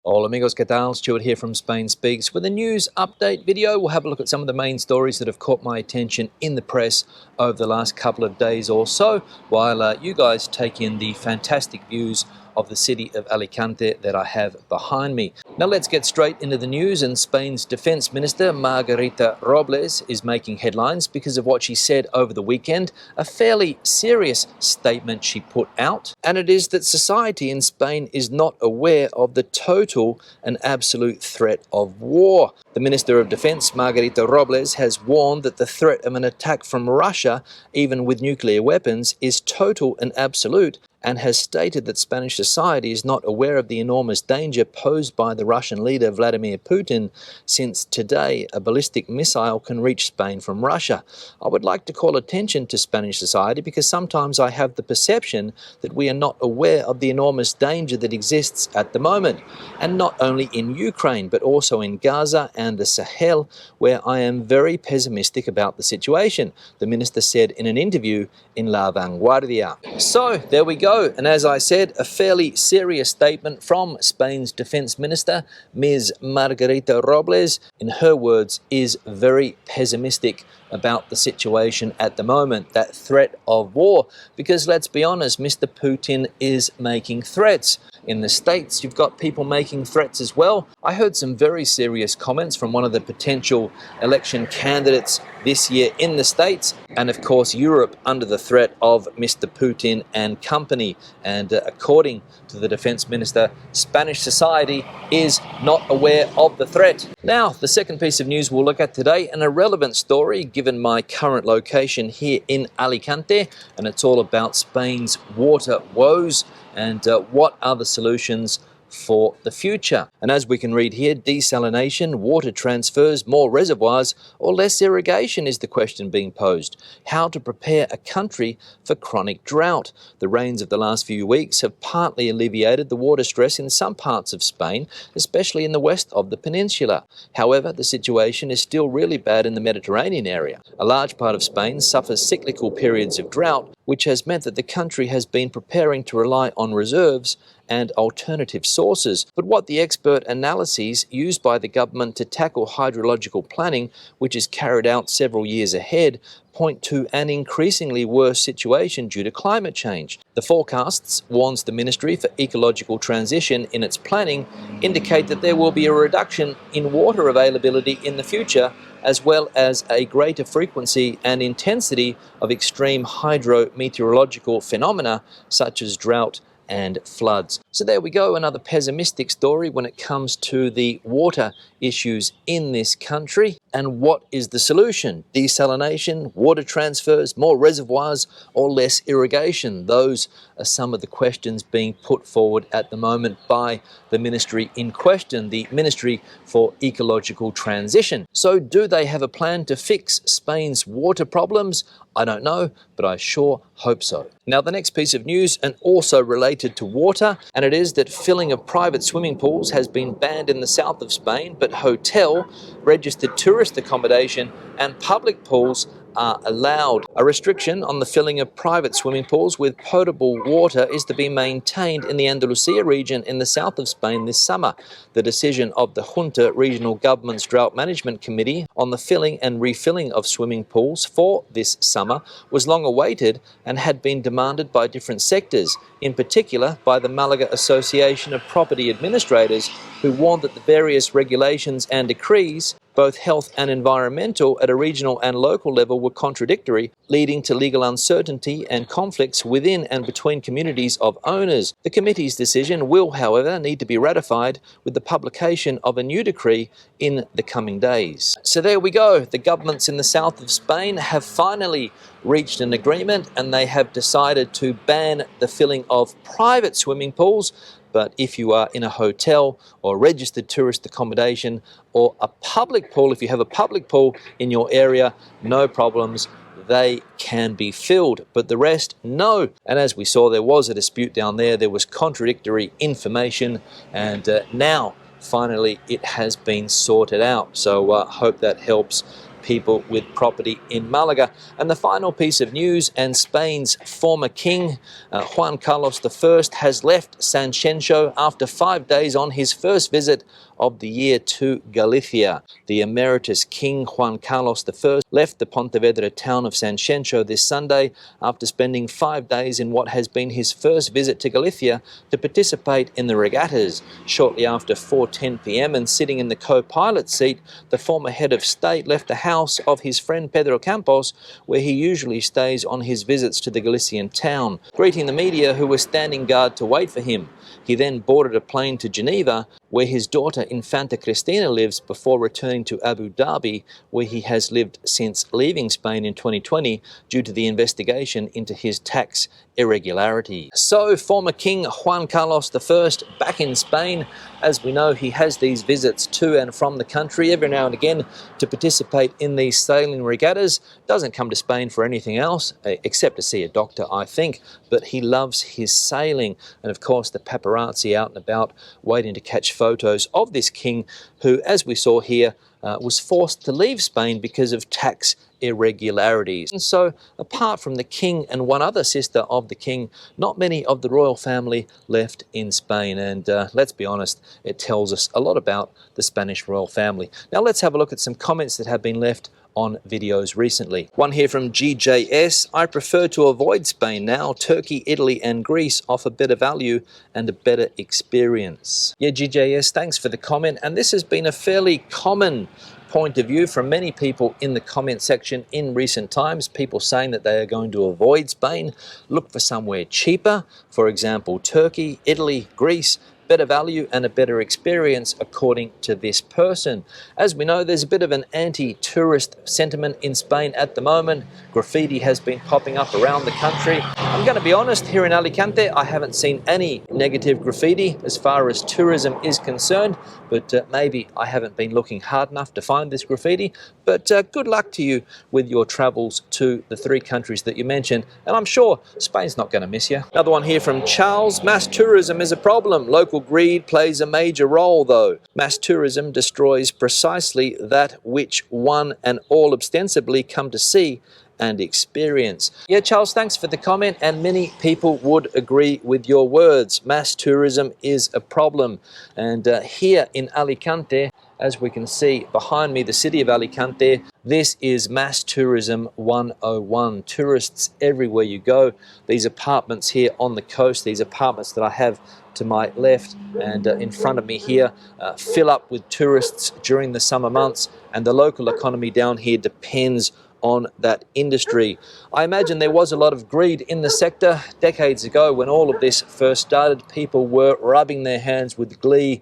Hola amigos, ¿qué tal? Stuart here from Spain Speaks with a news update video. We'll have a look at some of the main stories that have caught my attention in the press over the last couple of days or so, while you guys take in the fantastic views of the city of Alicante that I have behind me. Now let's get straight into the news, and Spain's Defence Minister Margarita Robles is making headlines because of what she said over the weekend, a fairly serious statement she put out, and it is that society in Spain is not aware of the total and absolute threat of war. The Minister of Defence, Margarita Robles, has warned that the threat of an attack from Russia, even with nuclear weapons, is total and absolute, and has stated that Spanish society is not aware of the enormous danger posed by the Russian leader Vladimir Putin, since today a ballistic missile can reach Spain from Russia. I would like to call attention to Spanish society because sometimes I have the perception that we are not aware of the enormous danger that exists at the moment, and not only in Ukraine but also in Gaza and the Sahel, where I am very pessimistic about the situation, the minister said in an interview in La Vanguardia. So there we go. And as I said, a fairly serious statement from Spain's Defence Minister, Ms. Margarita Robles, in her words, is very pessimistic about the situation at the moment, that threat of war. Because let's be honest, Mr. Putin is making threats. In the States, you've got people making threats as well. I heard some very serious comments from one of the potential election candidates this year in the States, and of course Europe under the threat of Mr. Putin and company. And according to the Defence Minister, Spanish society is not aware of the threat. Now, the second piece of news we'll look at today, an irrelevant story given my current location here in Alicante, and it's all about Spain's water woes and what are the solutions for the future. And as we can read here, desalination, water transfers, more reservoirs, or less irrigation is the question being posed. How to prepare a country for chronic drought. The rains of the last few weeks have partly alleviated the water stress in some parts of Spain, especially in the west of the peninsula. However, the situation is still really bad in the Mediterranean area. A large part of Spain suffers cyclical periods of drought, which has meant that the country has been preparing to rely on reserves and alternative sources. But what the expert analyses used by the government to tackle hydrological planning, which is carried out several years ahead, point to an increasingly worse situation due to climate change. The forecasts, warns the Ministry for Ecological Transition in its planning, indicate that there will be a reduction in water availability in the future, as well as a greater frequency and intensity of extreme hydrometeorological phenomena such as drought and floods. So there we go, another pessimistic story when it comes to the water issues in this country. And what is the solution? Desalination, water transfers, more reservoirs, or less irrigation? Those are some of the questions being put forward at the moment by the ministry in question, the Ministry for Ecological Transition. So do they have a plan to fix Spain's water problems? I don't know, but I sure hope so. Now, the next piece of news, and also related to water, and it is that filling of private swimming pools has been banned in the south of Spain, but hotel, registered tourist accommodation, and public pools are allowed. A restriction on the filling of private swimming pools with potable water is to be maintained in the Andalusia region in the south of Spain this summer. The decision of the Junta Regional Government's Drought Management Committee on the filling and refilling of swimming pools for this summer was long awaited and had been demanded by different sectors, in particular by the Malaga Association of Property Administrators, who warned that the various regulations and decrees, both health and environmental, at a regional and local level were contradictory, leading to legal uncertainty and conflicts within and between communities of owners. The committee's decision will, however, need to be ratified with the publication of a new decree in the coming days. So there we go. The governments in the south of Spain have finally reached an agreement, and they have decided to ban the filling of private swimming pools. But if you are in a hotel or registered tourist accommodation or a public pool, if you have a public pool in your area, no problems, they can be filled. But the rest, no. And as we saw, there was a dispute down there. There was contradictory information, and now finally it has been sorted out. So hope that helps people with property in Malaga. And the final piece of news, and Spain's former king, Juan Carlos I, has left Sanxenxo after 5 days on his first visit of the year to Galicia. The emeritus King Juan Carlos I left the Pontevedra town of Sanxenxo this Sunday after spending 5 days in what has been his first visit to Galicia to participate in the regattas. Shortly after 4:10 p.m. and sitting in the co-pilot seat, the former head of state left the house of his friend Pedro Campos, where he usually stays on his visits to the Galician town, greeting the media who were standing guard to wait for him. He then boarded a plane to Geneva, where his daughter Infanta Cristina lives, before returning to Abu Dhabi, where he has lived since leaving Spain in 2020 due to the investigation into his tax irregularity. So, former King Juan Carlos I back in Spain. As we know, he has these visits to and from the country every now and again to participate in these sailing regattas. Doesn't come to Spain for anything else, except to see a doctor, I think, but he loves his sailing. And of course, the paparazzi out and about waiting to catch photos of this king who, as we saw here, was forced to leave Spain because of tax irregularities. And so, apart from the king and one other sister of the king, not many of the royal family left in Spain. And let's be honest, it tells us a lot about the Spanish royal family. Now let's have a look at some comments that have been left on videos recently. One here from GJS: I prefer to avoid Spain now. Turkey, Italy and Greece offer better value and a better experience. Yeah, GJS, thanks for the comment. And this has been a fairly common point of view from many people in the comment section in recent times. People saying that they are going to avoid Spain, look for somewhere cheaper, for example Turkey, Italy, Greece. Better value and a better experience, according to this person. As we know, there's a bit of an anti-tourist sentiment in Spain at the moment. Graffiti has been popping up around the country. I'm going to be honest, here in Alicante, I haven't seen any negative graffiti as far as tourism is concerned, but maybe I haven't been looking hard enough to find this graffiti. But good luck to you with your travels to the 3 countries that you mentioned, and I'm sure Spain's not going to miss you. Another one here from Charles: mass tourism is a problem. Local greed plays a major role, though. Mass tourism destroys precisely that which one and all ostensibly come to see and experience. Yeah, Charles, thanks for the comment, and many people would agree with your words. Mass tourism is a problem, and here in Alicante, as we can see behind me, the city of Alicante, this is mass tourism 101. Tourists everywhere you go. These apartments here on the coast, these apartments that I have to my left and in front of me here, fill up with tourists during the summer months, and the local economy down here depends on that industry. I imagine there was a lot of greed in the sector decades ago when all of this first started. People were rubbing their hands with glee.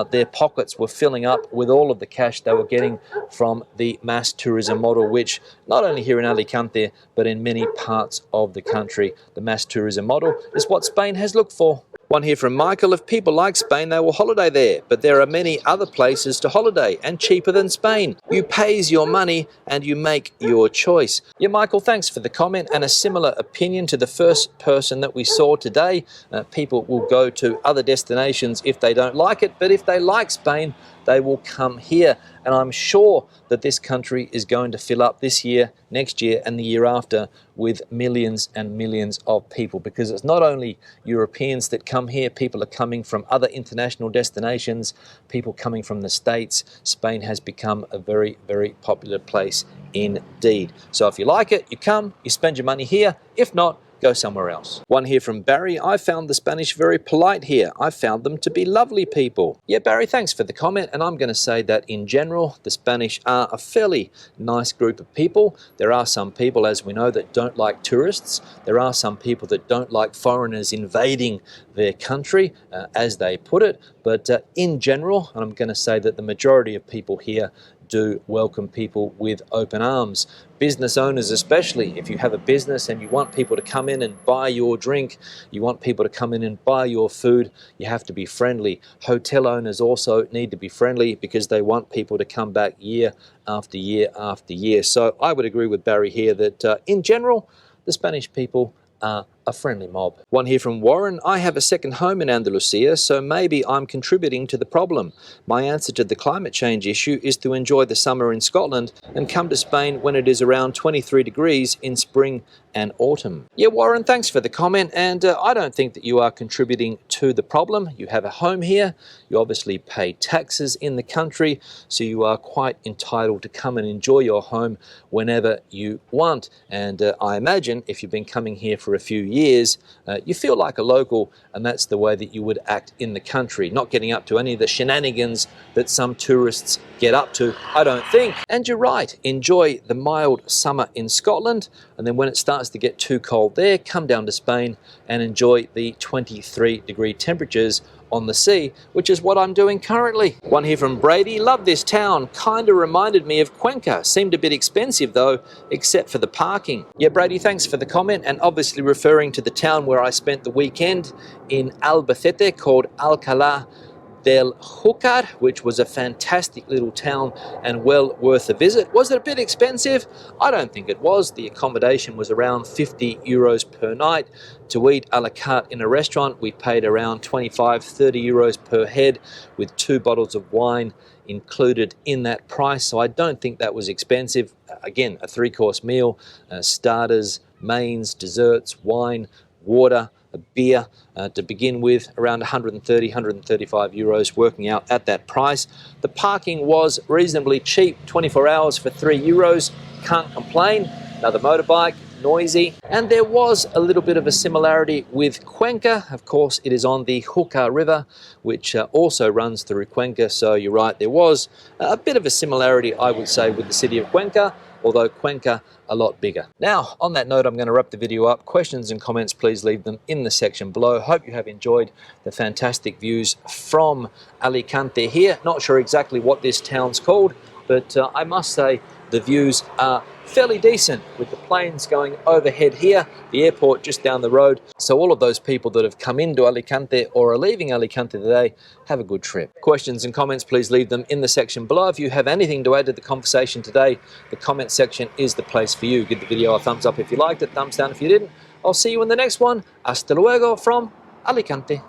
Their pockets were filling up with all of the cash they were getting from the mass tourism model, which not only here in Alicante, but in many parts of the country, the mass tourism model is what Spain has looked for. One here from Michael: if people like Spain, they will holiday there, but there are many other places to holiday and cheaper than Spain. You pays your money and you make your choice. Yeah, Michael, thanks for the comment, and a similar opinion to the first person that we saw today. People will go to other destinations if they don't like it, but if they like Spain, they will come here. And I'm sure that this country is going to fill up this year, next year and the year after with millions and millions of people, because it's not only Europeans that come here, people are coming from other international destinations, people coming from the States. Spain has become a very, very popular place indeed. So if you like it, you come, you spend your money here. If not, go somewhere else. One here from Barry: I found the Spanish very polite here. I found them to be lovely people. Yeah, Barry, thanks for the comment, and I'm going to say that in general, the Spanish are a fairly nice group of people. There are some people, as we know, that don't like tourists. There are some people that don't like foreigners invading their country, as they put it. But in general, I'm going to say that the majority of people here do welcome people with open arms. Business owners especially, if you have a business and you want people to come in and buy your drink, you want people to come in and buy your food, you have to be friendly. Hotel owners also need to be friendly because they want people to come back year after year after year. So I would agree with Barry here that in general, the Spanish people are a friendly mob. One here from Warren. I have a second home in Andalusia, so maybe I'm contributing to the problem. My answer to the climate change issue is to enjoy the summer in Scotland and come to Spain when it is around 23 degrees in spring and autumn. Yeah, Warren, thanks for the comment, and I don't think that you are contributing to the problem. You have a home here, you obviously pay taxes in the country, so you are quite entitled to come and enjoy your home whenever you want. And I imagine if you've been coming here for a few years, you feel like a local, and that's the way that you would act in the country, not getting up to any of the shenanigans that some tourists get up to, I don't think. And you're right, enjoy the mild summer in Scotland, and then when it starts to get too cold there, come down to Spain and enjoy the 23-degree temperatures on the sea, which is what I'm doing currently. One here from Brady. Love this town. Kind of reminded me of Cuenca. Seemed a bit expensive though, except for the parking. Yeah, Brady, thanks for the comment, and obviously referring to the town where I spent the weekend in Albacete called Alcalá del Júcar, which was a fantastic little town and well worth a visit. Was it a bit expensive? I don't think it was. The accommodation was around 50 euros per night. To eat a la carte in a restaurant, we paid around 25-30 euros per head, with 2 bottles of wine included in that price. So I don't think that was expensive. Again, a 3-course meal, starters, mains, desserts, wine, water, a beer to begin with, around 130, 135 euros, working out at that price. The parking was reasonably cheap, 24 hours for 3 euros, can't complain. Another motorbike, noisy. And there was a little bit of a similarity with Cuenca. Of course, it is on the Júcar River, which also runs through Cuenca. So you're right, there was a bit of a similarity, I would say, with the city of Cuenca, although Cuenca a lot bigger. Now, on that note, I'm going to wrap the video up. Questions and comments, please leave them in the section below. Hope you have enjoyed the fantastic views from Alicante here. Not sure exactly what this town's called, but I must say the views are fairly decent, with the planes going overhead here, the airport just down the road. So all of those people that have come into Alicante or are leaving Alicante today, have a good trip. Questions and comments, please leave them in the section below. If you have anything to add to the conversation today, the comment section is the place for you. Give the video a thumbs up if you liked it, thumbs down if you didn't. I'll see you in the next one. Hasta luego from Alicante.